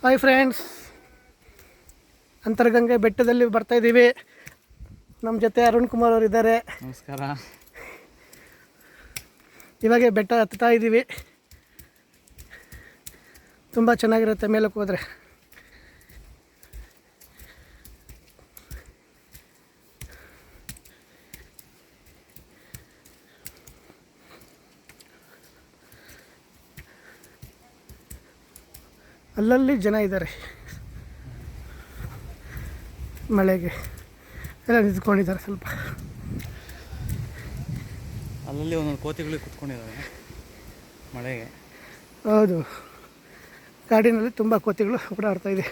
Hi friends, Antaragange ಬೆಟ್ಟದಲ್ಲಿ ಬರ್ತಾಯಿದ್ದೀವಿ. ನಮ್ಮ ಜೊತೆ ಅರುಣ್ ಕುಮಾರ್ ಅವರು ಇದ್ದಾರೆ. ನಮಸ್ಕಾರ. ಇವಾಗೆ ಬೆಟ್ಟ ಹತ್ತಾ ಇದ್ದೀವಿ. ತುಂಬ ಚೆನ್ನಾಗಿರುತ್ತೆ ಮೇಲಕ್ಕೆ ಹೋದರೆ. ಅಲ್ಲಲ್ಲಿ ಜನ ಇದ್ದಾರೆ, ಮಳೆಗೆ ಎಲ್ಲ ನಿಂತ್ಕೊಂಡಿದ್ದಾರೆ. ಸ್ವಲ್ಪ ಅಲ್ಲಲ್ಲಿ ಒಂದೊಂದು ಕೋತಿಗಳಿಗೆ ಕುತ್ಕೊಂಡಿದ್ದಾವೆ ಮಳೆಗೆ. ಹೌದು, ಕಾಡಿನಲ್ಲಿ ತುಂಬ ಕೋತಿಗಳು ಓಡಾಡ್ತಾ ಇದೆ.